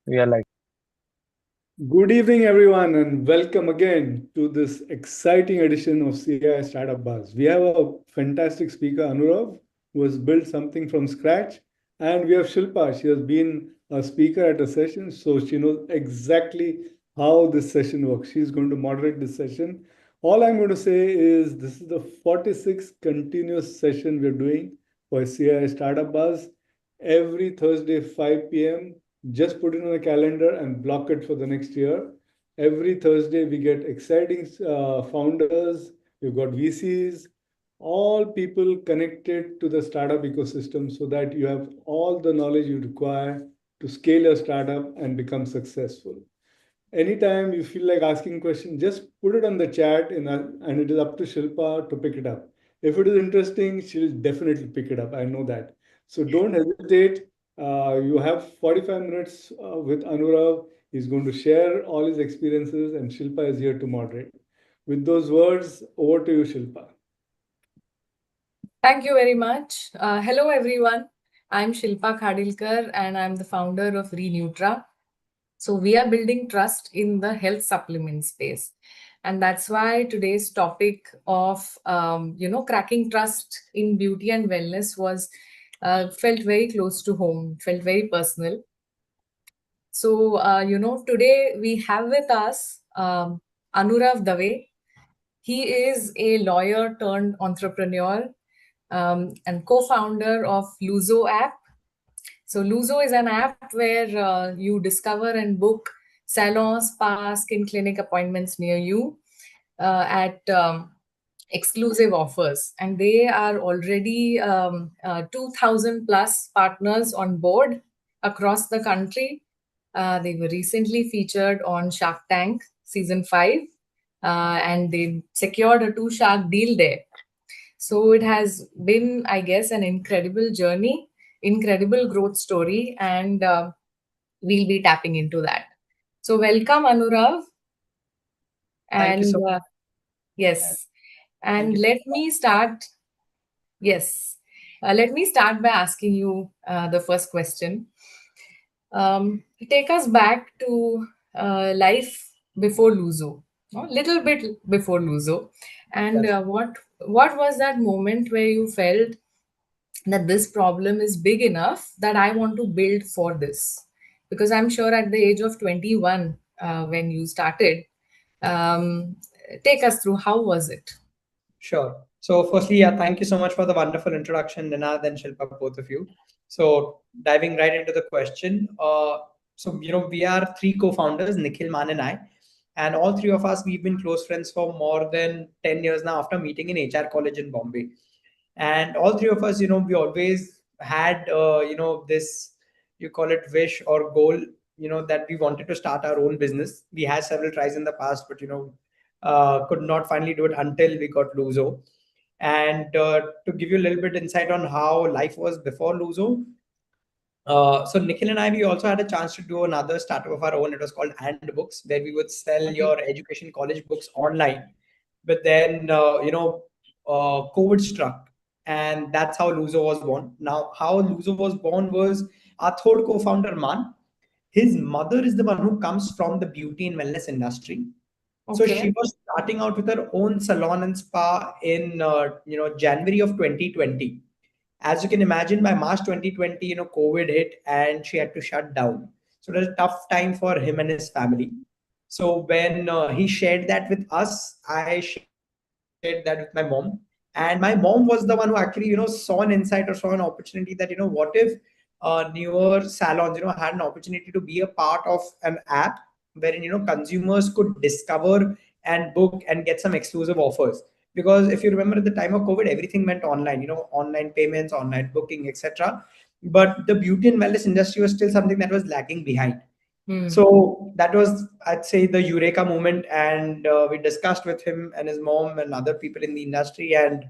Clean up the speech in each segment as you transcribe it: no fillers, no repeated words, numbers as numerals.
We are like, Good evening, everyone, and welcome again to this exciting edition of CII Startup Buzz. We have a fantastic speaker, Anurav, who has built something from scratch, and we have Shilpa. She has been a speaker at a session, so she knows exactly how this session works. She's going to moderate this session. All I'm going to say is this is the 46th continuous session we're doing for CII Startup Buzz every Thursday, 5 p.m. Just put it on the calendar and block it for the next year. Every Thursday, we get exciting founders, we've got VCs, all people connected to the startup ecosystem so that you have all the knowledge you require to scale your startup and become successful. Anytime you feel like asking question, just put it on the chat and it is up to Shilpa to pick it up. If it is interesting, she'll definitely pick it up. I know that. So don't hesitate. You have 45 minutes with Anurav. He's going to share all his experiences, and Shilpa is here to moderate. With those words, over to you, Shilpa. Thank you very much. Hello, everyone. I'm Shilpa Khadilkar and I'm the founder of Renutra. So, we are building trust in the health supplement space. And that's why today's topic of, cracking trust in beauty and wellness was felt very close to home, felt very personal. So, today we have with us Anurav Dave. He is a lawyer turned entrepreneur and co-founder of Luzo app. So Luzo is an app where you discover and book salons, spas, skin clinic appointments near you at exclusive offers. And they are already 2,000 plus partners on board across the country. They were recently featured on Shark Tank season 5, and they secured a two shark deal there. So it has been, I guess, an incredible journey, incredible growth story, and we'll be tapping into that. So welcome, Anurav, Thank you and so much. yes, Thank and you. let me start. Yes, let me start by asking you the first question. Take us back to life before Luzo, a little bit before Luzo, and Yes. what was that moment where you felt that this problem is big enough that I want to build for this? Because I'm sure at the age of 21, when you started, um, take us through how was it? Sure. So, firstly, yeah, thank you so much for the wonderful introduction, Ninad and Shilpa, both of you. So, diving right into the question. We are three co-founders, Nikhil, Man, and I, and all three of us, we've been close friends for more than 10 years now after meeting in HR college in Bombay. And all three of us, we always had, this, you call it wish or goal, that we wanted to start our own business. We had several tries in the past, but could not finally do it until we got Luzo. And to give you a little bit insight on how life was before Luzo, so Nikhil and I, we also had a chance to do another startup of our own. It was called And Books, where we would sell Okay. your education college books online. But then, COVID struck, and that's how Luzo was born. Now, how Luzo was born was our third co-founder, Man. His mother is the one who comes from the beauty and wellness industry. So she Okay. was starting out with her own salon and spa in January of 2020. As you can imagine, by March 2020, COVID hit and she had to shut down. So it was a tough time for him and his family. So when he shared that with us, I shared that with my mom. And my mom was the one who actually, saw an insight or saw an opportunity that, what if newer salons, had an opportunity to be a part of an app wherein, consumers could discover and book and get some exclusive offers. Because if you remember at the time of COVID, everything went online, online payments, online booking, etc. But the beauty and wellness industry was still something that was lagging behind. Hmm. So that was, I'd say, the eureka moment, and we discussed with him and his mom and other people in the industry, and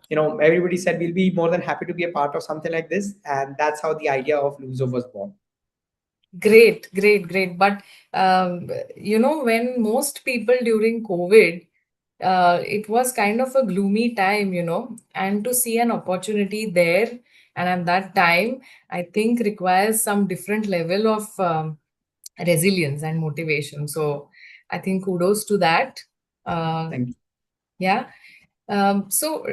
everybody said we'll be more than happy to be a part of something like this, and that's how the idea of Luzo was born. Great, great, great. But when most people during COVID, it was kind of a gloomy time, and to see an opportunity there, and at that time, I think requires some different level of resilience and motivation. So I think kudos to that. Thank you. Yeah. So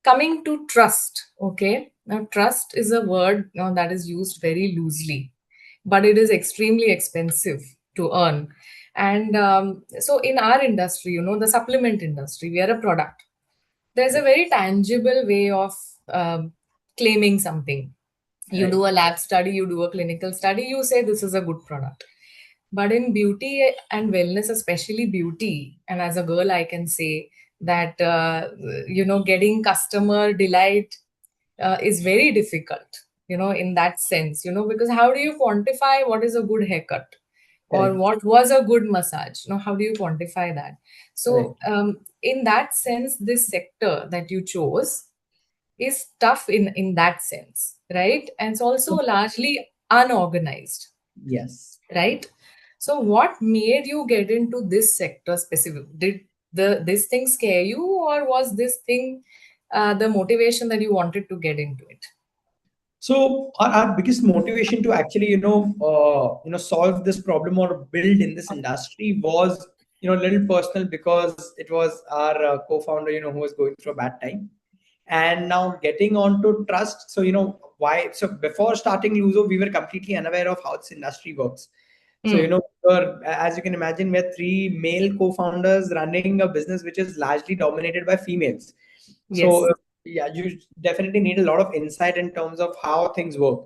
coming to trust, okay. Now, trust is a word that is used very loosely, but it is extremely expensive to earn. And so, in our industry, the supplement industry, we are a product. There's a very tangible way of claiming something. You Right. do a lab study, you do a clinical study, you say this is a good product. But in beauty and wellness, especially beauty, and as a girl, I can say that, getting customer delight is very difficult, in that sense, because how do you quantify what is a good haircut? Or Correct. what was a good massage? How do you quantify that? Right. So, in that sense, this sector that you chose is tough in that sense, right? And it's also largely unorganized, Yes. right? So what made you get into this sector specific? Did this thing scare you, or was this thing the motivation that you wanted to get into it? So our biggest motivation to actually, solve this problem or build in this industry was, a little personal, because it was our co-founder, who was going through a bad time. And now getting on to trust. So, why? So before starting Luzo, we were completely unaware of how this industry works. So, Hmm. as you can imagine, we're three male co-founders running a business which is largely dominated by females. So, Yes. yeah, you definitely need a lot of insight in terms of how things work.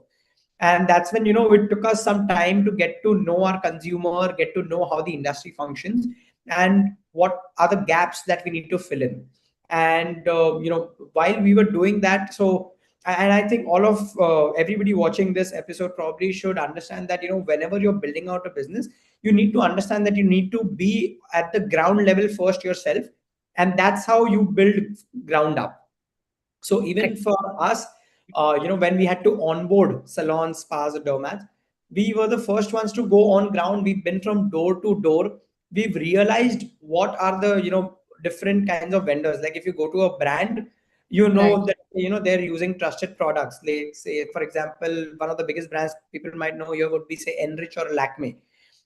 And that's when, it took us some time to get to know our consumer, get to know how the industry functions, and what are the gaps that we need to fill in. And, while we were doing that, so, and I think all of everybody watching this episode probably should understand that, whenever you're building out a business, you need to understand that you need to be at the ground level first yourself. And that's how you build ground up. So even Correct. for us, when we had to onboard salons, spas, or dermats, we were the first ones to go on ground. We've been from door to door. We've realized what are the, different kinds of vendors. Like if you go to a brand, you Right. know that, they're using trusted products. Like say, for example, one of the biggest brands people might know here would be say Enrich or Lakme.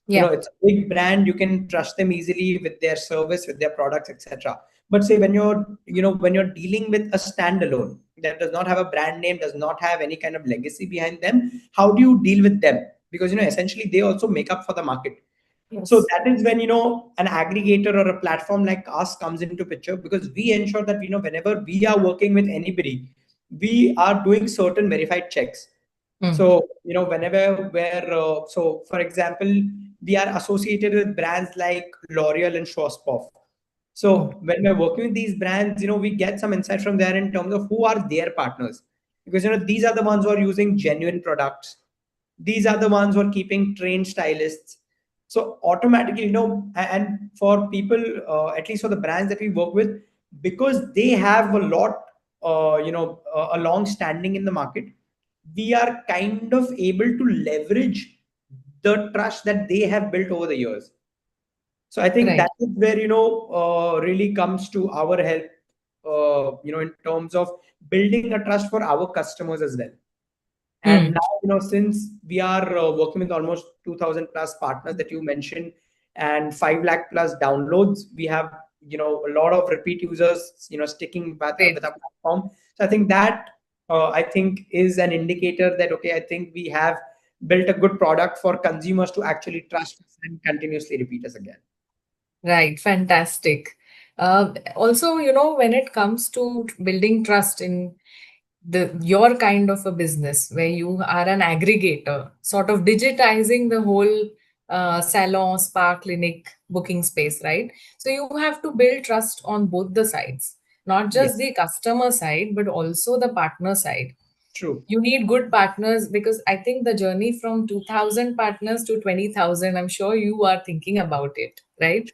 Yeah. It's a big brand. You can trust them easily with their service, with their products, etc. But say when you're dealing with a standalone that does not have a brand name, does not have any kind of legacy behind them, how do you deal with them? Because essentially they also make up for the market. So Yes. that is when an aggregator or a platform like us comes into picture, because we ensure that whenever we are working with anybody, we are doing certain verified checks. Hmm. So, whenever so for example, we are associated with brands like L'Oreal and Schwarzkopf. Hmm. So when we're working with these brands, we get some insight from there in terms of who are their partners, because these are the ones who are using genuine products. These are the ones who are keeping trained stylists. So automatically, and for people, at least for the brands that we work with, because they have a lot, a long standing in the market, we are kind of able to leverage the trust that they have built over the years. So I think Right. that is where really comes to our help, in terms of building a trust for our customers as well. And Hmm. now, since we are working with almost 2,000 plus partners that you mentioned, and 5 lakh plus downloads, we have, a lot of repeat users, sticking with Great. our platform. So I think that, I think is an indicator that, okay, I think we have built a good product for consumers to actually trust us and continuously repeat us again. Right. Fantastic. Also, when it comes to building trust in your kind of a business where you are an aggregator, sort of digitizing the whole salon, spa, clinic booking space, right? So you have to build trust on both the sides, not just Yes, the customer side, but also the partner side. true. You need good partners, because I think the journey from 2000 partners to 20,000, I'm sure you are thinking about it, right?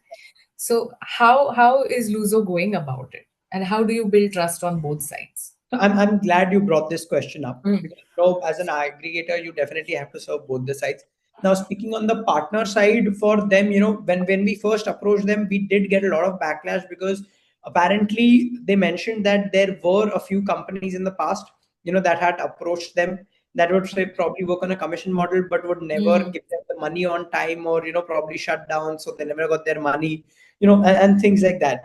So how is Luzo going about it, and how do you build trust on both sides? I'm glad you brought this question up, Mm. because as an aggregator, you definitely have to serve both the sides. Now, speaking on the partner side for them, when we first approached them, we did get a lot of backlash, because apparently they mentioned that there were a few companies in the past, that had approached them. that would say probably work on a commission model, but would never Mm. give them the money on time, or probably shut down, so they never got their money, and things like that.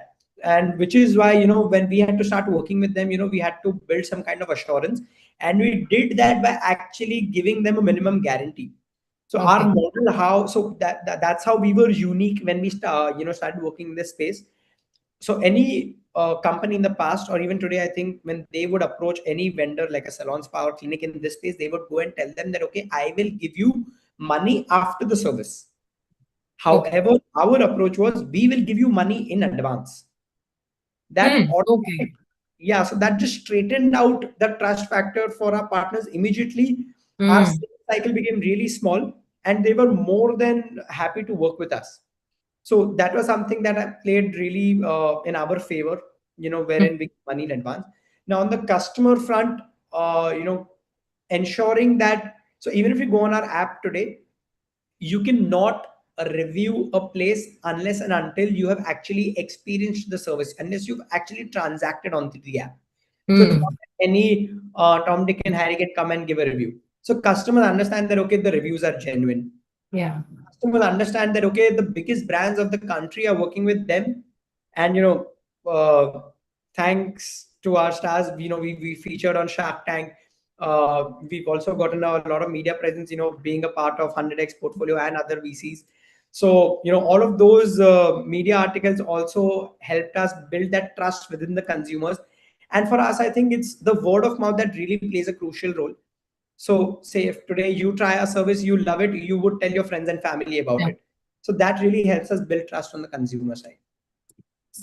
And which is why, when we had to start working with them, we had to build some kind of assurance, and we did that by actually giving them a minimum guarantee. So our Okay. model, how so that's how we were unique when we started working in this space. So any company in the past or even today, I think when they would approach any vendor like a salon, spa, or clinic in this space, they would go and tell them that, okay, I will give you money after the service. Okay. However, our approach was, we will give you money in advance. That Okay. automatic, yeah, so that just straightened out the trust factor for our partners immediately. Our Mm. sales cycle became really small, and they were more than happy to work with us. So that was something that I played really in our favor, wherein we get money in advance. Now on the customer front, ensuring that, so even if you go on our app today, you cannot review a place unless and until you have actually experienced the service, unless you've actually transacted onto the app. So it's not Mm. that any Tom, Dick, and Harry can come and give a review. So customers understand that, okay, the reviews are genuine. Yeah. Customers understand that, okay, the biggest brands of the country are working with them. And thanks to our stars, we featured on Shark Tank. We've also gotten a lot of media presence, being a part of 100x portfolio and other VCs. So all of those media articles also helped us build that trust within the consumers. And for us, I think it's the word of mouth that really plays a crucial role. So, say if today you try a service, you love it, you would tell your friends and family about Yeah. it. So that really helps us build trust on the consumer side.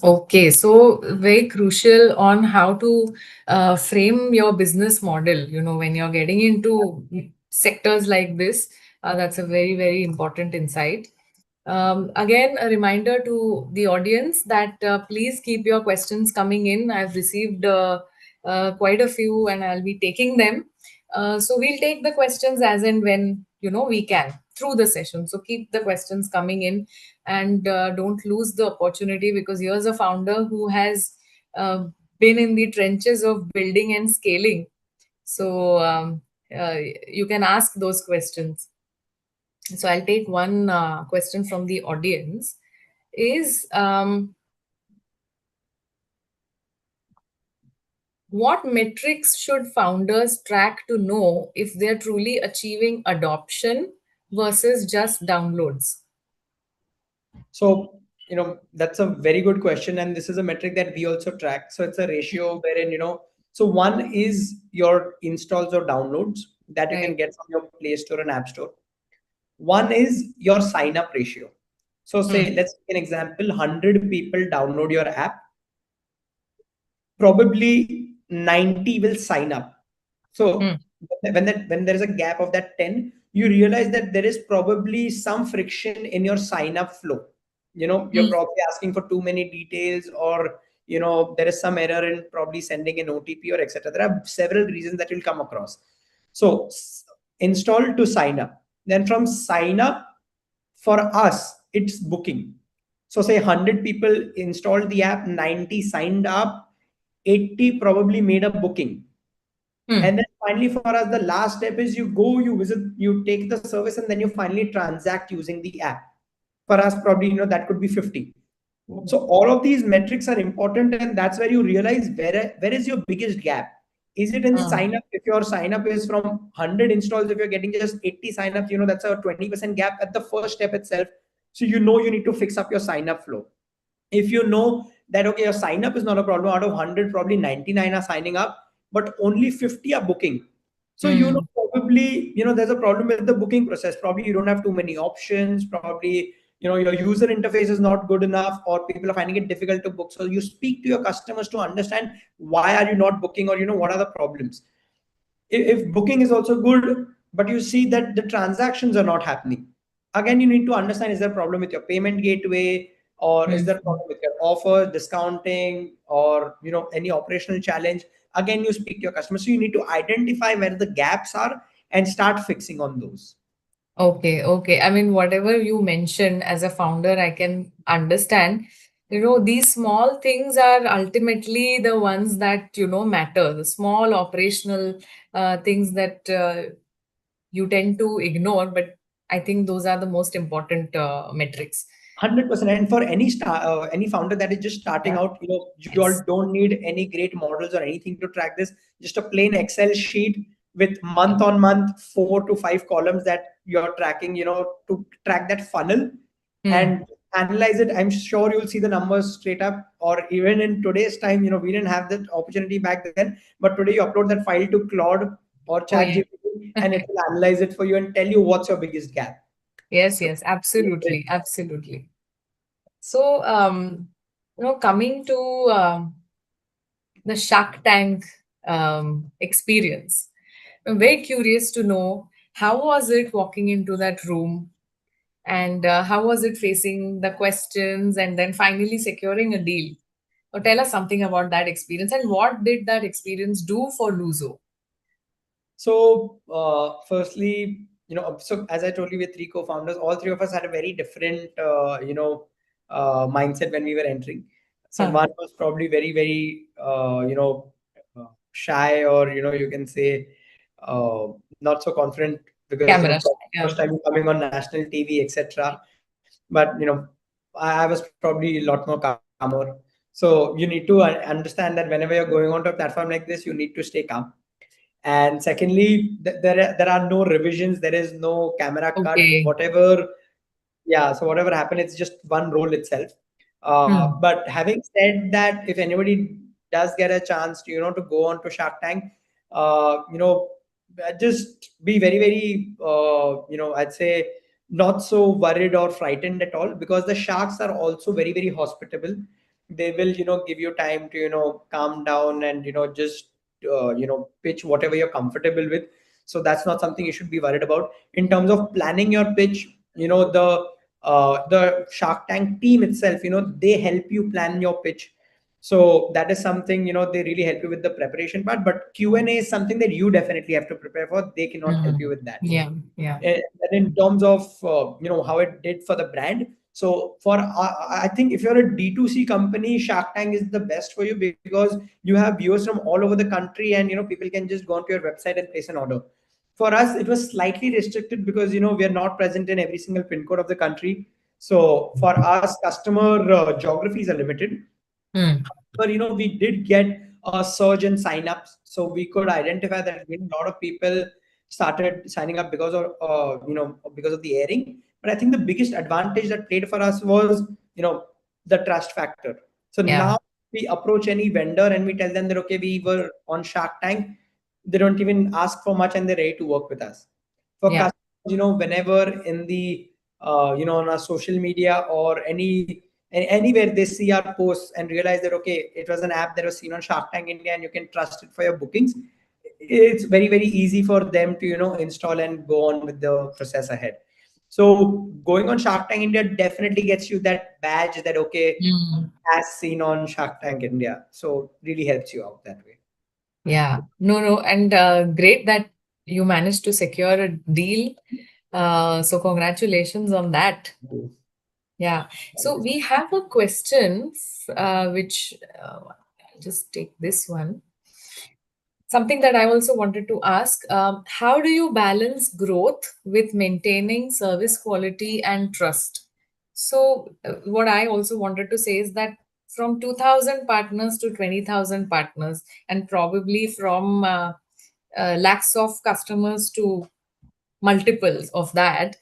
Okay, so very crucial on how to frame your business model, when you're getting into sectors like this. That's a very, very important insight. Again, a reminder to the audience that please keep your questions coming in. I've received quite a few and I'll be taking them. So we'll take the questions as and when we can through the session. So keep the questions coming in, and don't lose the opportunity, because here's a founder who has uh, been in the trenches of building and scaling. So uh, you can ask those questions. So I'll take one question from the audience. Is what metrics should founders track to know if they're truly achieving adoption versus just downloads? So, that's a very good question. And this is a metric that we also track. So it's a ratio wherein, so one is your installs or downloads that you can Right. get from your Play Store and App Store. One is your sign up ratio. So say, Hmm. let's take an example, 100 people download your app, probably 90 will sign up. Hmm. So when there is a gap of that 10, you realize that there is probably some friction in your sign up flow. You're Hmm. probably asking for too many details, or there is some error in probably sending an OTP or etc. There are several reasons that you'll come across. So install to sign up. Then from sign up, for us, it's booking. So say 100 people installed the app, 90 signed up, 80 probably made a booking. Hmm. And then finally for us, the last step is you go, you visit, you take the service, and then you finally transact using the app. For us, probably, that could be 50. So all of these metrics are important, and that's where you realize where is your biggest gap. Is it in Hmm. sign up? If your sign up is from 100 installs, if you're getting just 80 sign ups, that's a 20% gap at the first step itself. So you need to fix up your sign up flow. If you know that, okay, your sign up is not a problem, out of 100 probably 99 are signing up, but only 50 are booking. So Hmm. probably there's a problem with the booking process. Probably you don't have too many options. Probably your user interface is not good enough, or people are finding it difficult to book. So you speak to your customers to understand why are you not booking, or what are the problems. If booking is also good, but you see that the transactions are not happening, again you need to understand, is there a problem with your payment gateway, or is Hmm. there a problem with your offer discounting, or any operational challenge. Again, you speak to your customers, so you need to identify where the gaps are and start fixing on those. Okay, okay. I mean, whatever you mentioned as a founder, I can understand. these small things are ultimately the ones that, matter, the small operational things that you tend to ignore, but I think those are the most important metrics. 100%. And for any founder that is just starting Yeah. out, you all Yes. don't need any great models or anything to track this. Just a plain Excel sheet with month on month 4 to 5 columns that you're tracking, to track that funnel Hmm. and analyze it. I'm sure you'll see the numbers straight up. Or even in today's time, we didn't have that opportunity back then, but today you upload that file to Claude or Oh, yeah. ChatGPT and it will analyze it for you and tell you what's your biggest gap. Yes, So yes, absolutely, absolutely. So, coming to the Shark Tank experience, I'm very curious to know how was it walking into that room, and how was it facing the questions and then finally securing a deal? Or tell us something about that experience, and what did that experience do for Luzo? So, firstly, so as I told you, we're three co-founders. All three of us had a very different, mindset when we were entering. So Huh. one was probably very, very, shy, or you can say, uh, not so confident because Camera. first Yeah. time coming on national TV, etc. But I was probably a lot more calmer. So you need to understand that whenever you're going onto a platform like this, you need to stay calm. And secondly, there are no revisions, there is no camera cut, Okay. whatever. Yeah, so whatever happened, it's just one role itself. Hmm. But having said that, if anybody does get a chance to to go on to Shark Tank, just be very, very, I'd say, not so worried or frightened at all, because the sharks are also very, very hospitable. They will give you time to calm down and just pitch whatever you're comfortable with. So that's not something you should be worried about. In terms of planning your pitch, the Shark Tank team itself, they help you plan your pitch. So that is something, they really help you with the preparation part. But Q&A is something that you definitely have to prepare for. They cannot help Hmm. you with that. Yeah. Yeah. And in terms of how it did for the brand, so for I think if you're a D2C company, Shark Tank is the best for you, because you have viewers from all over the country, and people can just go onto your website and place an order. For us, it was slightly restricted because we are not present in every single pin code of the country. So for us, customer geographies are limited. Hmm. But we did get a surge in signups, so we could identify that a lot of people started signing up because of because of the airing. But I think the biggest advantage that played for us was the trust factor. So Yeah. now we approach any vendor and we tell them that, okay, we were on Shark Tank. They don't even ask for much and they're ready to work with us. For Yeah. customers, whenever in the on our social media or anywhere they see our posts and realize that, okay, it was an app that was seen on Shark Tank India and you can trust it for your bookings, it's very, very easy for them to install and go on with the process ahead. So going on Shark Tank India definitely gets you that badge that, okay, Hmm. as seen on Shark Tank India. So really helps you out that way. Yeah. No, no. And great that you managed to secure a deal. So congratulations on that. Yeah. So we have a question, which I'll just take this one. Something that I also wanted to ask, how do you balance growth with maintaining service quality and trust? So, what I also wanted to say is that from 2,000 partners to 20,000 partners, and probably from lakhs of customers to multiples of that,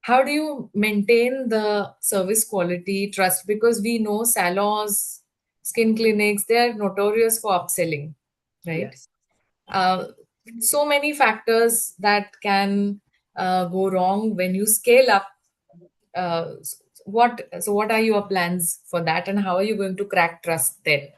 how do you maintain the service quality, trust? Because we know salons, skin clinics, they are notorious for upselling, right? Yes. uh, so many factors that can go wrong when you scale up. What are your plans for that, and how are you going to crack trust there?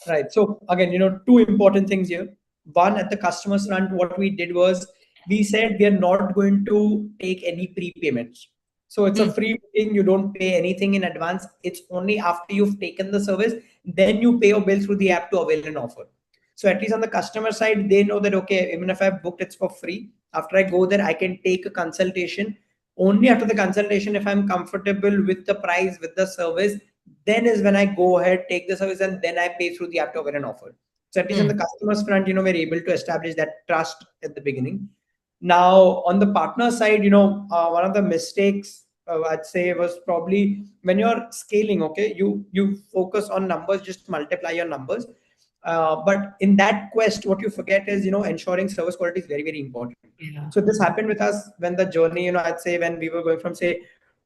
Right. So again, two important things here. One, at the customer's front, what we did was we said we are not going to take any prepayments. So it's a Hmm. free booking. You don't pay anything in advance. It's only after you've taken the service, then you pay your bill through the app to avail an offer. So at least on the customer side, they know that, okay, even if I've booked, it's for free. After I go there, I can take a consultation. Only after the consultation, if I'm comfortable with the price, with the service, then is when I go ahead, take the service, and then I pay through the app to get an offer. So at least on the customer's front, we're able to establish that trust at the beginning. Now, on the partner side, one of the mistakes I'd say was probably when you're scaling. Okay, you focus on numbers, just multiply your numbers. But in that quest, what you forget is ensuring service quality is very, very important. Yeah. So this happened with us when the journey, I'd say when we were going from say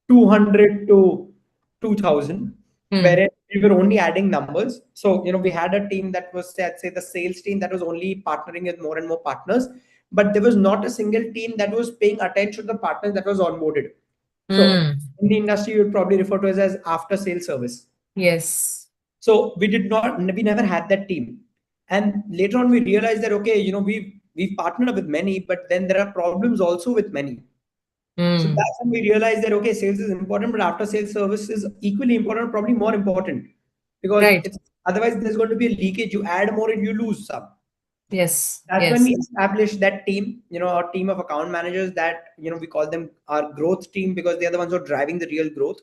200 to 2000, wherein we were only adding numbers. So we had a team that was, say, I'd say the sales team that was only partnering with more and more partners, but there was not a single team that was paying attention to the partners that was onboarded. So in the industry, you would probably refer to it as after sales service. Yes. So we never had that team. And later on, we realized that, okay, we've partnered up with many, but then there are problems also with many. So that's when we realized that, okay, sales is important, but after sales service is equally important, probably more important, because Right. it's otherwise there's going to be a leakage. You add more and you lose some. Yes. That's when Yes. we established that team, our team of account managers that, we call them our growth team because they're the ones who are driving the real growth.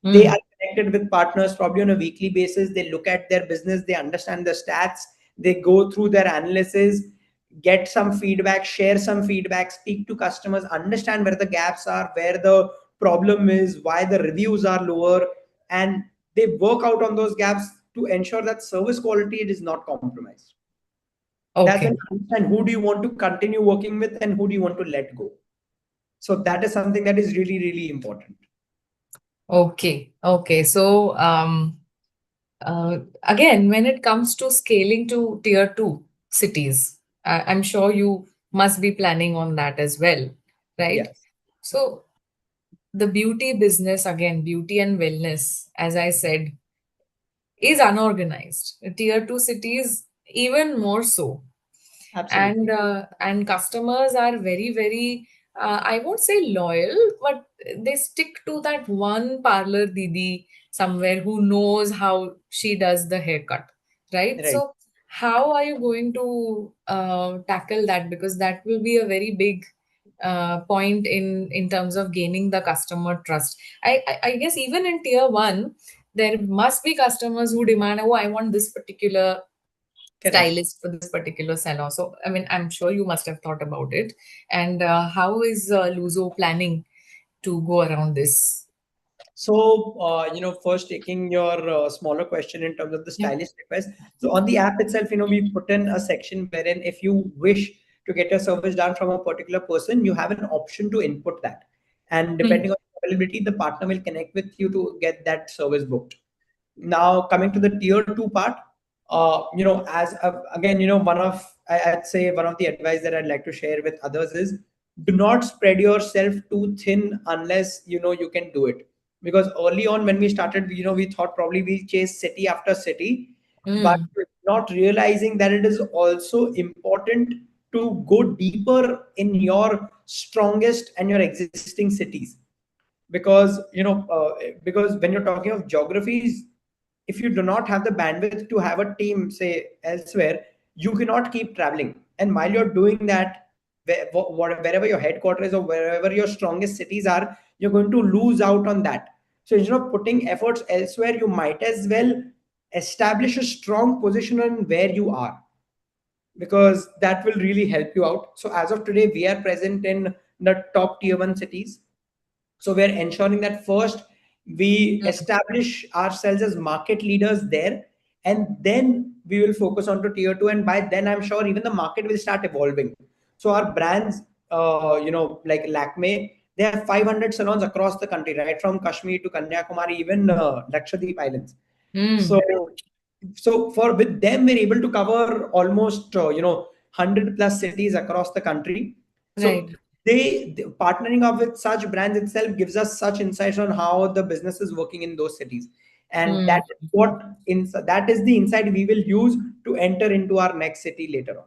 They are connected with partners probably on a weekly basis. They look at their business, they understand the stats, they go through their analysis, get some feedback, share some feedback, speak to customers, understand where the gaps are, where the problem is, why the reviews are lower, and they work out on those gaps to ensure that service quality is not compromised. That's when Okay. you understand who do you want to continue working with and who do you want to let go. So that is something that is really, really important. Okay. Okay. So, again, when it comes to scaling to tier two cities, I'm sure you must be planning on that as well, right? Yes, So, the beauty business, again, beauty and wellness, as I said, is unorganized. Tier two cities, even more so. absolutely. And customers are very, very, I won't say loyal, but they stick to that one parlor didi somewhere who knows how she does the haircut, right? Right. So how are you going to tackle that? Because that will be a very big point in terms of gaining the customer trust. I guess even in tier one, there must be customers who demand, oh, I want this particular Correct. stylist for this particular salon. So, I mean, I'm sure you must have thought about it. And how is Luzo planning to go around this? So, first taking your smaller question in terms of the Yeah. stylist request. So on the app itself, we put in a section wherein if you wish to get your service done from a particular person, you have an option to input that. And depending on availability, the partner will connect with you to get that service booked. Now coming to the tier two part, as again, I'd say one of the advice that I'd like to share with others is do not spread yourself too thin unless you can do it. Because early on when we started, we thought probably we'll chase city after city, but Mm. not realizing that it is also important to go deeper in your strongest and your existing cities. Because because when you're talking of geographies, if you do not have the bandwidth to have a team say elsewhere, you cannot keep traveling. And while you're doing that, wherever your headquarters is or wherever your strongest cities are, you're going to lose out on that. So instead of putting efforts elsewhere, you might as well establish a strong position on where you are, because that will really help you out. So as of today, we are present in the top tier 1 cities. So we're ensuring that first we establish ourselves as market leaders there, and then we will focus on to tier two. And by then, I'm sure even the market will start evolving. So our brands, like Lakme, they have 500 salons across the country, right from Kashmir to Kanyakumari, even Lakshadweep Islands. So Mm. for with them, we're able to cover almost 100 plus cities across the country. So Right. they partnering up with such brands itself gives us such insights on how the business is working in those cities, and Mm. that is the insight we will use to enter into our next city later on.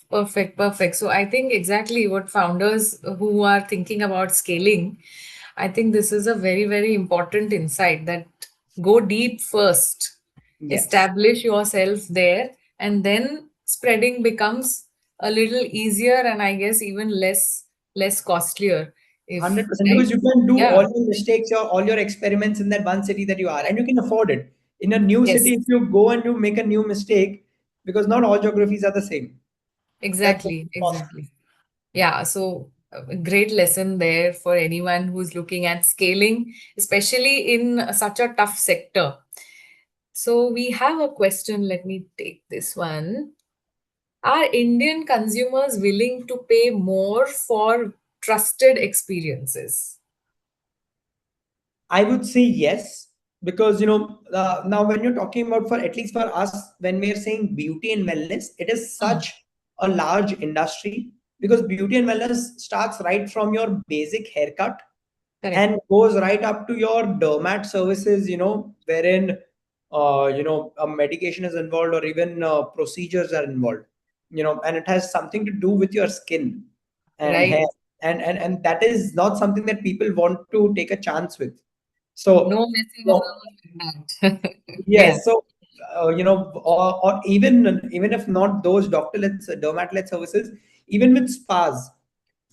Perfect, perfect. So I think exactly what founders who are thinking about scaling, I think this is a very, very important insight that go deep first, Yes. establish yourself there, and then spreading becomes a little easier and I guess even less costlier. If 100%, right? because you can do all Yeah. your mistakes, all your experiments in that one city that you are, and you can afford it. In a new Yes. city, if you go and you make a new mistake, because not all geographies are the same. That's the Exactly. cost. Exactly. Yeah. So a great lesson there for anyone who's looking at scaling, especially in such a tough sector. So we have a question. Let me take this one. Are Indian consumers willing to pay more for trusted experiences? I would say yes, because now when you're talking about, for at least for us, when we're saying beauty and wellness, it is Hmm. such a large industry, because beauty and wellness starts right from your basic haircut Correct. and goes right up to your dermat services, wherein a medication is involved, or even procedures are involved, and it has something to do with your skin and Right. hair, and that is not something that people want to take a chance with. So, No messing no, around with that. Yeah. yes. So, or even if not those doctor-led, dermat-led services, even with spas,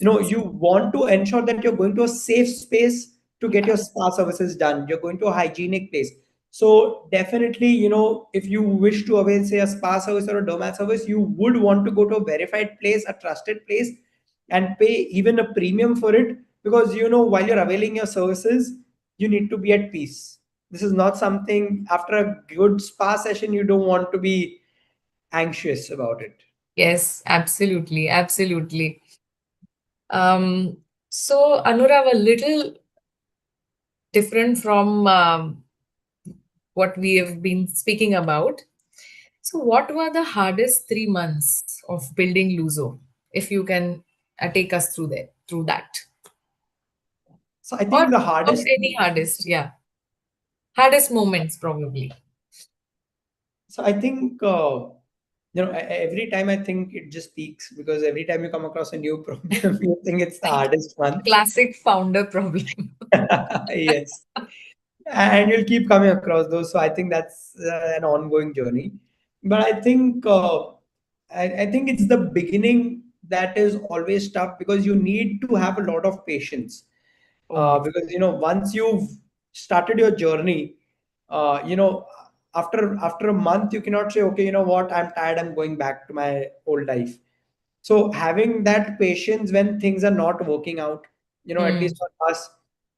you want to ensure that you're going to a safe space to get Yeah. your spa services done. You're going to a hygienic place. So definitely, if you wish to avail, say, a spa service or a dermat service, you would want to go to a verified place, a trusted place, and pay even a premium for it, because while you're availing your services, you need to be at peace. This is not something, after a good spa session, you don't want to be anxious about it. Yes, absolutely. Absolutely. So Anurav, a little different from what we have been speaking about. So, what were the hardest 3 months of building Luzo? If you can take us through that, So I or think the or hardest. any hardest, yeah, hardest moments probably. So I think, every time I think it just peaks, because every time you come across a new problem, you think it's the hardest one. Classic founder problem. Yes, and you'll keep coming across those. So I think that's an ongoing journey. But I think it's the beginning that is always tough, because you need to have a lot of patience. Oh, Because once you've started your journey, uh, you know after a month, you cannot say, okay, you know what, I'm tired, I'm going back to my old life. So having that patience when things are not working out, at hmm. least for us,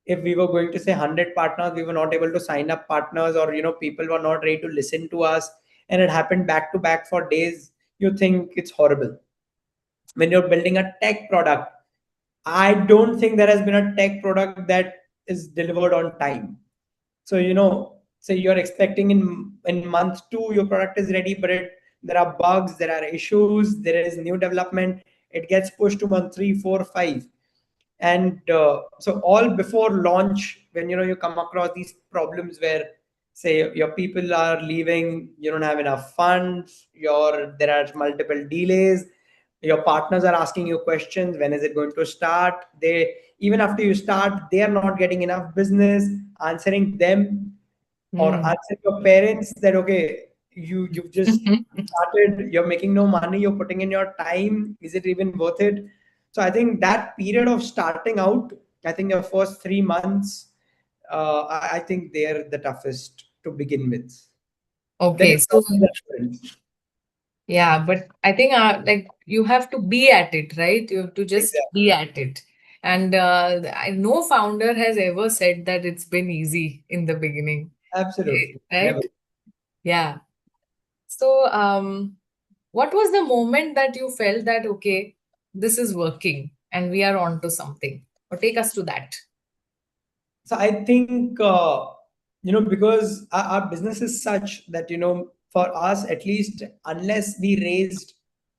if we were going to say 100 partners, we were not able to sign up partners, or people were not ready to listen to us, and it happened back to back for days, you think it's horrible. When you're building a tech product, I don't think there has been a tech product that is delivered on time. So, say you're expecting in month two your product is ready, but there are bugs, there are issues, there is new development. It gets pushed to month three, four, five, and so all before launch, when you come across these problems where, say, your people are leaving, you don't have enough funds, there are multiple delays, your partners are asking you questions, when is it going to start, they, even after you start, they are not getting enough business, answering them, or Hmm. answer your parents that, okay, you've just started, you're making no money, you're putting in your time, is it even worth it? So I think that period of starting out, I think your first 3 months, I think they're the toughest to begin with. Then Okay, it so becomes different. yeah, but I think like you have to be at it, right? You have to just be Exactly. at it. And no founder has ever said that it's been easy in the beginning, Absolutely. Never. right? Yeah. So, what was the moment that you felt that, okay, this is working and we are on to something? Or take us to that. So I think, because our business is such that, for us at least, unless we raised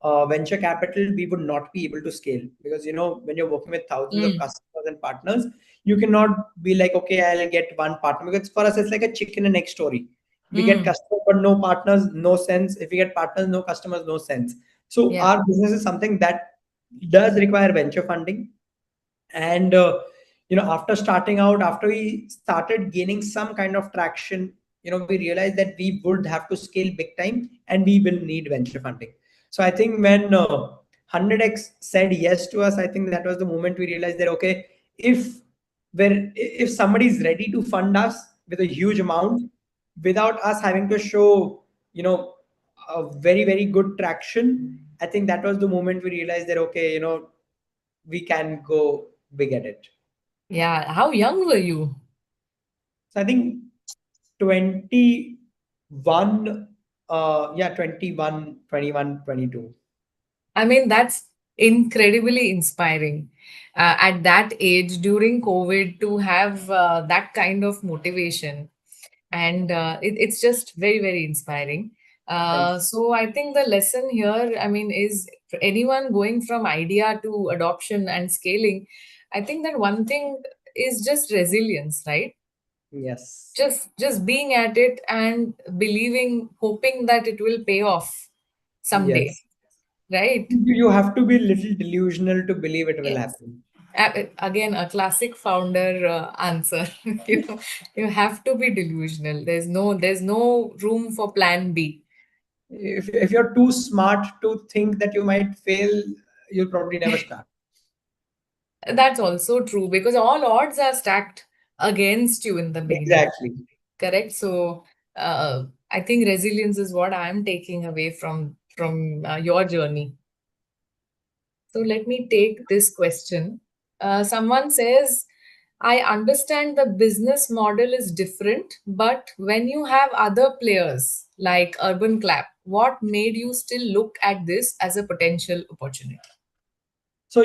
venture capital, we would not be able to scale, because when you're working with thousands of Mm, customers and partners, you cannot be like, okay, I'll get one partner, because for us it's like a chicken and egg story. We get mm, customers but no partners, no sense. If we get partners, no customers, no sense. So yeah. our business is something that does require venture funding, and after starting out, after we started gaining some kind of traction, we realized that we would have to scale big time, and we will need venture funding. So I think when 100x said yes to us, I think that was the moment we realized that, okay, if if somebody is ready to fund us with a huge amount without us having to show, a very, very good traction, I think that was the moment we realized that, okay, we can go big at it. Yeah. How young were you? So I think 21, yeah, 21, 21, 22. I mean, that's incredibly inspiring. At that age, during COVID, to have that kind of motivation, and it's just very, very inspiring. Thanks. So I think the lesson here, I mean, is for anyone going from idea to adoption and scaling. I think that one thing is just resilience, right? Yes. Just being at it and believing, hoping that it will pay off someday, Yes. right? You have to be a little delusional to believe it will Yes. happen. Again, a classic founder answer. You know, you have to be delusional. There's no room for plan B. If you're too smart to think that you might fail, you'll probably never start. That's also true because all odds are stacked against you in the beginning. Exactly. Correct. So I think resilience is what I'm taking away from your journey. So let me take this question. Someone says, I understand the business model is different, but when you have other players like Urban Clap, what made you still look at this as a potential opportunity? So,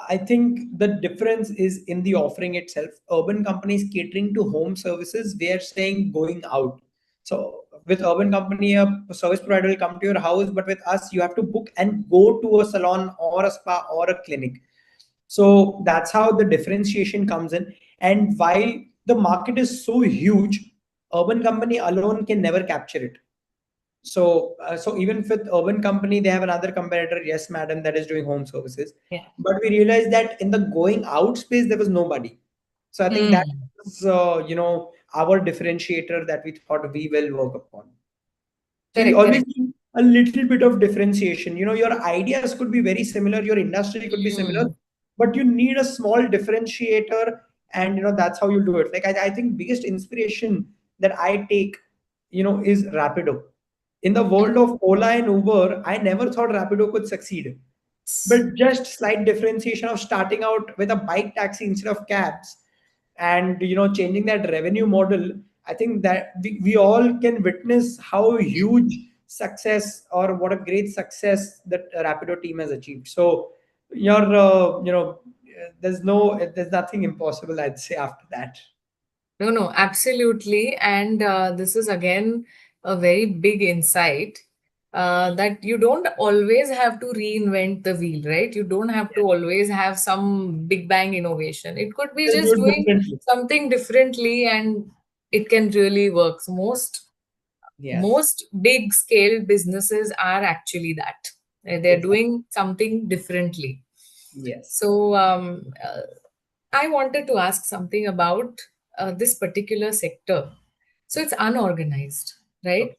I think the difference is in the offering itself. Urban companies catering to home services, we are saying going out. So, with urban company, a service provider will come to your house, but with us, you have to book and go to a salon or a spa or a clinic. So that's how the differentiation comes in. And while the market is so huge, urban company alone can never capture it. So even with urban company, they have another competitor, yes, madam, that is doing home services. Yeah. But we realized that in the going out space, there was nobody. So I think that Hmm. was, our differentiator that we thought we will work upon. So you Correct, always correct. need a little bit of differentiation. Your ideas could be very similar, your industry could be similar, Hmm. but you need a small differentiator, and that's how you do it. Like I think biggest inspiration that I take, is Rapido. In the world of Ola and Uber, I never thought Rapido could succeed. But just slight differentiation of starting out with a bike taxi instead of cabs, and changing that revenue model, I think that we all can witness how huge success or what a great success that Rapido team has achieved. So your there's nothing impossible, I'd say, after that. No, no, absolutely. And this is again a very big insight that you don't always have to reinvent the wheel, right? You don't have to always have some big bang innovation. It could be Just do just it doing differently. something differently and it can really work. So Yes. most big scale businesses are actually that. They're Exactly. doing something differently. Yes. So I wanted to ask something about this particular sector. So it's unorganized, right? Okay.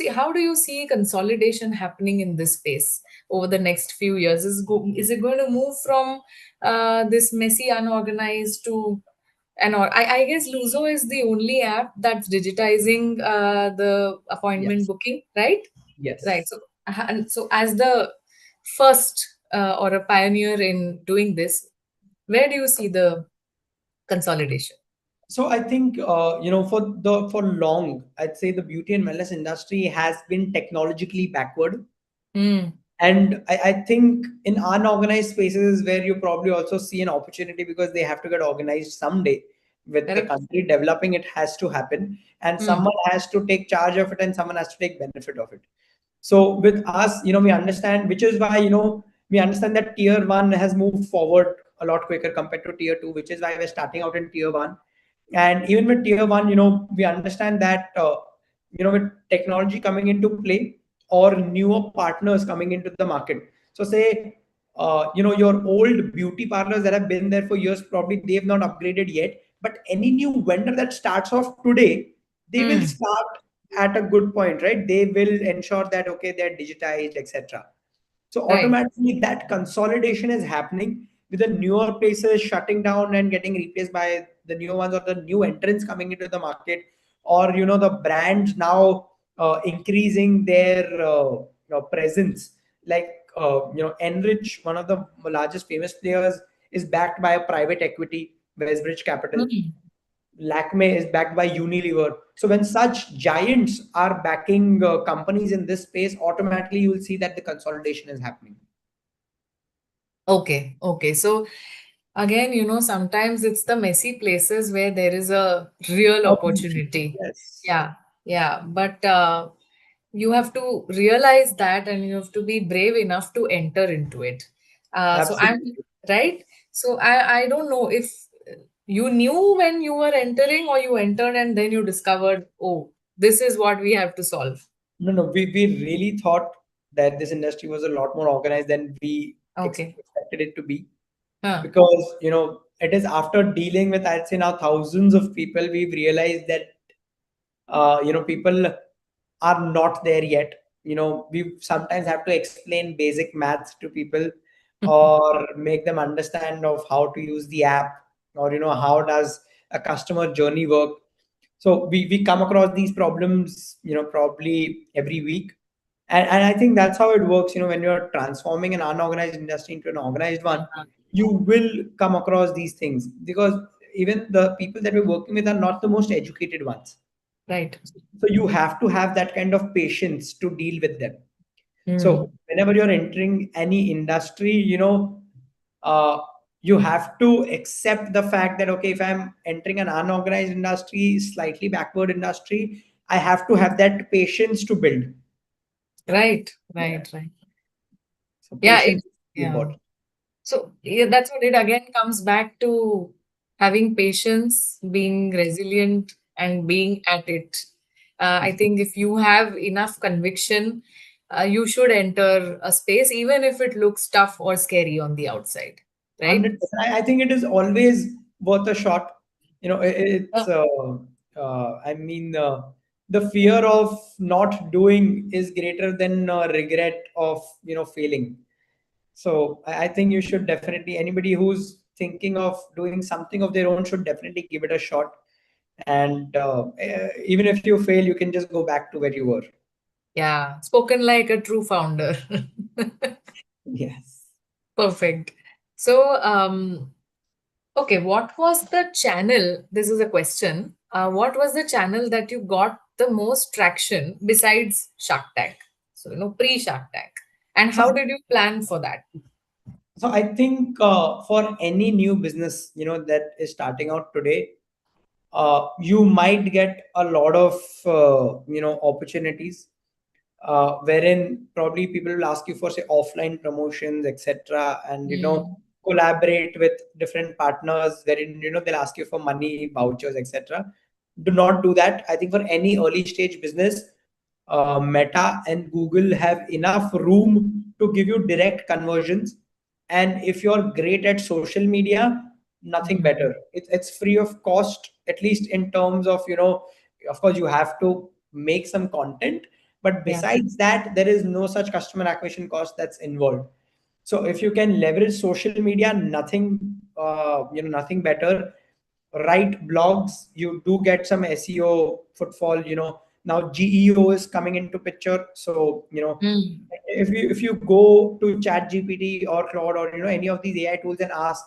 How do you see consolidation happening in this space over the next few years? Is it going to move from this messy, unorganized to I guess Luzo is the only app that's digitizing the appointment Yes. booking, right? Right. Yes. So as the first or a pioneer in doing this, where do you see the consolidation? So I think for long, I'd say the beauty and wellness industry has been technologically backward. Hmm. And I think in unorganized spaces where you probably also see an opportunity, because they have to get organized someday. With the Correct. country developing, it has to happen, and Hmm. someone has to take charge of it, and someone has to take benefit of it. So with us, we understand, which is why we understand that tier one has moved forward a lot quicker compared to tier two, which is why we're starting out in tier one. And even with tier one, we understand that with technology coming into play or newer partners coming into the market. So say your old beauty parlors that have been there for years, probably they've not upgraded yet. But any new vendor that starts off today, they will Hmm. start at a good point, right? They will ensure that okay, they're digitized, etc. So Right. automatically that consolidation is happening. with the newer places shutting down and getting replaced by the new ones, or the new entrants coming into the market, or the brands now increasing their presence, like Enrich, one of the largest famous players, is backed by a private equity, Westbridge Capital. Mm. Lakme is backed by Unilever. So when such giants are backing companies in this space, automatically you will see that the consolidation is happening. Okay, okay. So again, sometimes it's the messy places where there is a real opportunity. Yes, Yeah, yeah. But you have to realize that, and you have to be brave enough to enter into it. So I'm absolutely. right. So I don't know if you knew when you were entering, or you entered and then you discovered, oh, this is what we have to solve. No, no, we really thought that this industry was a lot more organized than we Okay. expected it to be. Huh. Because, it is after dealing with, I'd say now, thousands of people, we've realized that people are not there yet. We sometimes have to explain basic maths to people, or make them understand of how to use the app, or how does a customer journey work. So we come across these problems, probably every week. And I think that's how it works. When you're transforming an unorganized industry into an organized one, you will come across these things, because even the people that we're working with are not the most educated ones. Right. So you have to have that kind of patience to deal with them. Hmm. So whenever you're entering any industry, uh, you have to accept the fact that, okay, if I'm entering an unorganized industry, slightly backward industry, I have to have that patience to build. Right, Yeah. right, right. So Yeah, patience is yeah. important. So yeah, that's what it again comes back to, having patience, being resilient, and being at it. I think if you have enough conviction, you should enter a space, even if it looks tough or scary on the outside, right? 100%. I think it is always worth a shot. Uh, It's I mean, the fear of not doing is greater than regret of failing. So I think you should definitely, anybody who's thinking of doing something of their own should definitely give it a shot. And even if you fail, you can just go back to where you were. yeah, spoken like a true founder. Yes. Perfect. So, okay, what was the channel? This is a question. What was the channel that you got the most traction besides Shark Tank? So, pre-Shark Tank. And So how did you plan for that? So I think for any new business, that is starting out today, you might get a lot of opportunities, wherein probably people will ask you for, say, offline promotions, etc., and Hmm. collaborate with different partners, wherein they'll ask you for money, vouchers, etc. Do not do that. I think for any early stage business, Meta and Google have enough room to give you direct conversions. And if you're great at social media, nothing Hmm. better. It's free of cost, at least in terms of, of course, you have to make some content. But Yeah. besides that, there is no such customer acquisition cost that's involved. So if you can leverage social media, nothing better. Write blogs, you do get some SEO footfall. Now GEO is coming into picture. So Hmm. if you go to Chat GPT or Claude, or any of these AI tools, and ask,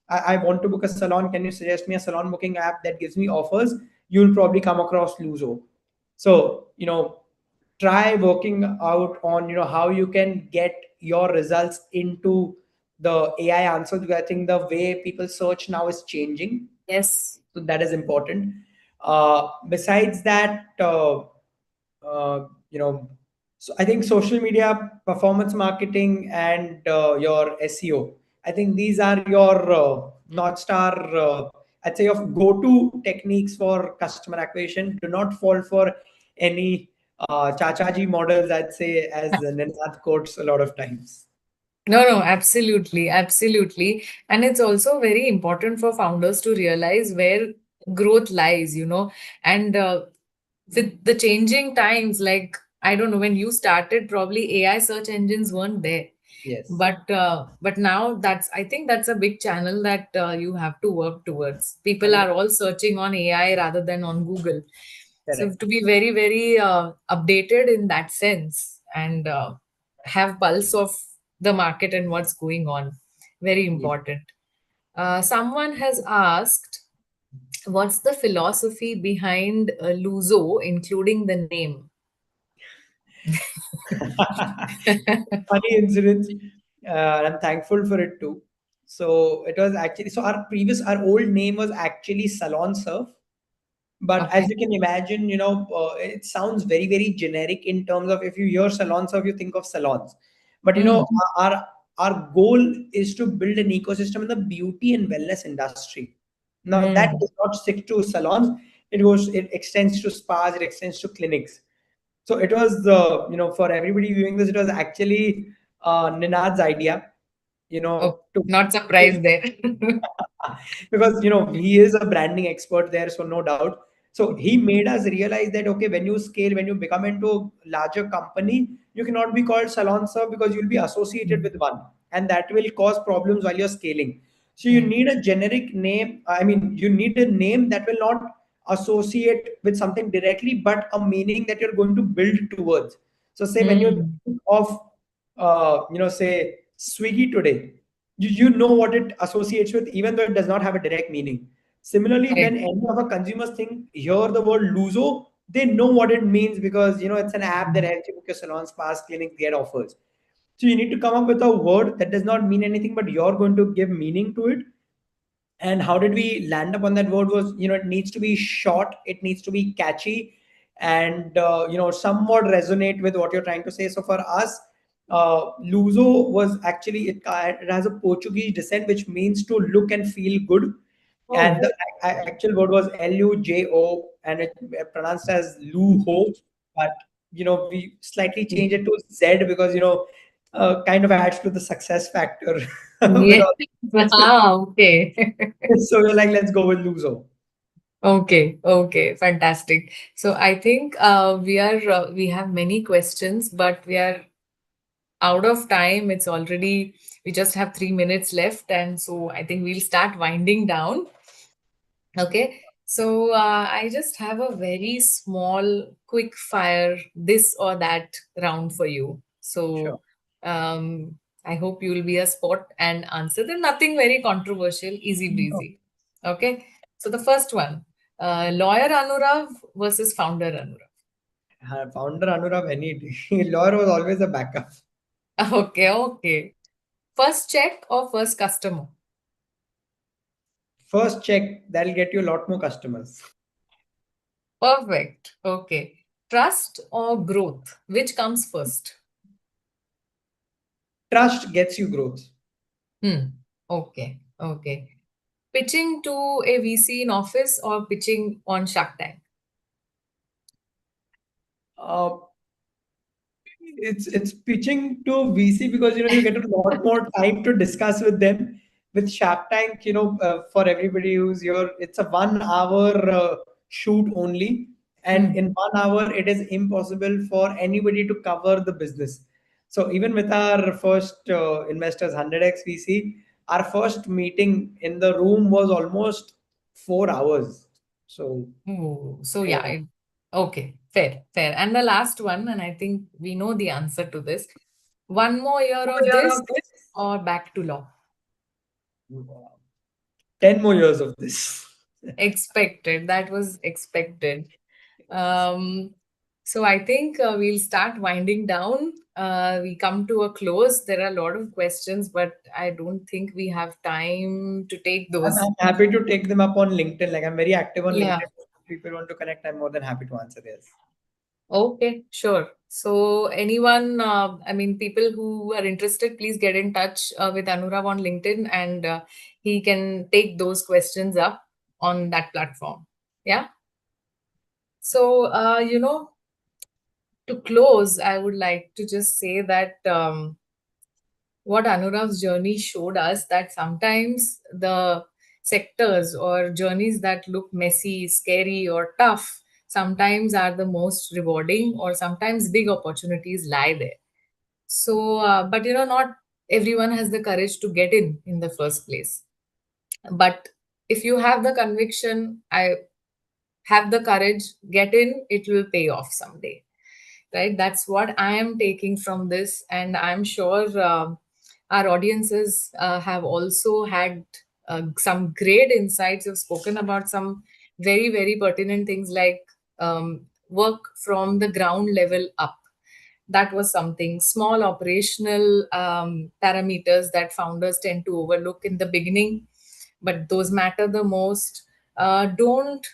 I want to book a salon, can you suggest me a salon booking app that gives me offers? You'll probably come across Luzo. So try working out on how you can get your results into the AI answers, because I think the way people search now is changing. Yes. So that is important. Besides that, uh, you know so I think social media, performance marketing, and your SEO, I think these are your north star, I'd say, of go to techniques for customer acquisition. Do not fall for any chachaji models, I'd say, as Ninad quotes a lot of times. No, no, absolutely, absolutely. And it's also very important for founders to realize where growth lies, and with the changing times, like, I don't know, when you started, probably AI search engines weren't there. Yes. But now I think that's a big channel that you have to work towards. People are 100%. all searching on AI rather than on Google. So Correct. to be very, very updated in that sense, and have pulse of the market and what's going on, very Yes. important. Someone has asked, what's the philosophy behind Luzo, including the name? Funny incident. I'm thankful for it too. So it was actually, so our old name was actually Salon Surf. But as Okay. you can imagine, it sounds very, very generic in terms of, if you hear salon surf, you think of salons. But Mm. our goal is to build an ecosystem in the beauty and wellness industry. Now that Mm. does not stick to salons. It extends to spas, it extends to clinics. So it was, for everybody viewing this, it was actually Ninad's idea, Oh, to not surprised there. because he is a branding expert there, so no doubt. So he made us realize that, okay, when you scale, when you become into a larger company, you cannot be called salon sir, because you'll be associated Mm. with one, and that will cause problems while you're scaling. So you Mm. need a generic name. I mean, you need a name that will not associate with something directly, but a meaning that you're going to build towards. So say when you Mm. think of say Swiggy today, you know what it associates with, even though it does not have a direct meaning. Similarly, Right. when any of our consumers hear the word Luzo, they know what it means, because it's an app that helps you book your salon, spas, clinic, get offers. So you need to come up with a word that does not mean anything, but you're going to give meaning to it. And how did we land up on that word was, it needs to be short, it needs to be catchy, and somewhat resonate with what you're trying to say. So for us, Luso was actually, it has a Portuguese descent, which means to look and feel good. And Oh. the actual word was Lujo, and it pronounced as Luho. But we slightly changed it to Z, because kind of adds to the success factor with Yeah. all the. Ah, okay. So we're like, let's go with Luso. Okay, okay, fantastic. So I think we have many questions, but we are out of time. It's already, we just have 3 minutes left, and so I think we'll start winding down. Okay, so I just have a very small, quick fire, this or that round for you. Sure. So I hope you will be a spot and answer them. Nothing very controversial, easy No. breezy. Okay, so the first one, lawyer Anurav versus founder Anurav. Founder Anurag any day. Lawyer was always a backup. Okay, okay. First check or first customer? First check, that'll get you a lot more customers. Perfect. Okay. Trust or growth? Which comes first? Trust gets you growth. Hmm. Okay. Okay. Pitching to a VC in office or pitching on Shark Tank? Uh, it's pitching to VC, because you get a lot more time to discuss with them. With Shark Tank, for everybody who's here, it's a 1 hour shoot only, and Hmm. in 1 hour, it is impossible for anybody to cover the business. So even with our first investors, 100x VC, our first meeting in the room was almost 4 hours. So Ooh, so yeah, yeah. okay, fair, fair. And the last one, and I think we know the answer to this. One more year of this or back to law? 10 more years of this. Expected. That was expected. Um, so I think we'll start winding down. We come to a close. There are a lot of questions, but I don't think we have time to take those. I'm happy to take them up on LinkedIn. Like, I'm very active on Yeah. LinkedIn. If people want to connect, I'm more than happy to answer this. Okay, sure. So anyone, I mean, people who are interested, please get in touch with Anurav on LinkedIn, and he can take those questions up on that platform. Yeah. So, to close, I would like to just say that what Anurav's journey showed us, that sometimes the sectors or journeys that look messy, scary, or tough sometimes are the most rewarding, or sometimes big opportunities lie there. But not everyone has the courage to get in the first place. But if you have the conviction, I have the courage, get in, it will pay off someday. Right? That's what I am taking from this. And I'm sure our audiences have also had some great insights. You've spoken about some very, very pertinent things like work from the ground level up. That was something. Small operational parameters that founders tend to overlook in the beginning, but those matter the most. Don't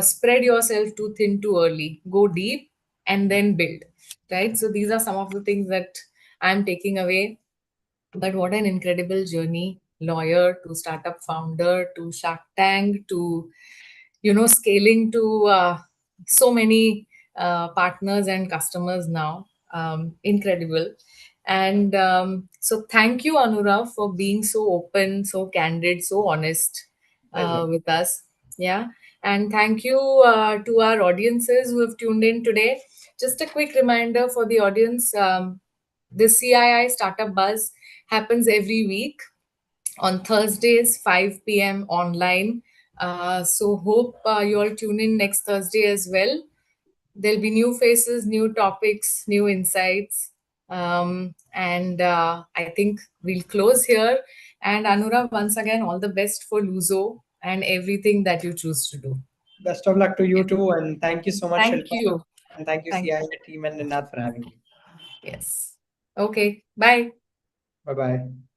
spread yourself too thin too early. Go deep and then build. Right. So these are some of the things that I'm taking away. But what an incredible journey. Lawyer to startup founder to Shark Tank to scaling to so many partners and customers now. Incredible. And so thank you, Anurav, for being so open, so candid, so honest Pleasure. with us. Yeah. And thank you to our audiences who have tuned in today. Just a quick reminder for the audience, the CII Startup Buzz happens every week on Thursdays, 5 p.m. online. So hope you all tune in next Thursday as well. There'll be new faces, new topics, new insights. And I think we'll close here. And Anurag, once again, all the best for Luzo and everything that you choose to do. Best of luck to you too, and thank you so much, Thank Shilpa, you. and thank you, Thank CII you. team and Ninad for having me. Yes. Okay. Bye. Bye bye.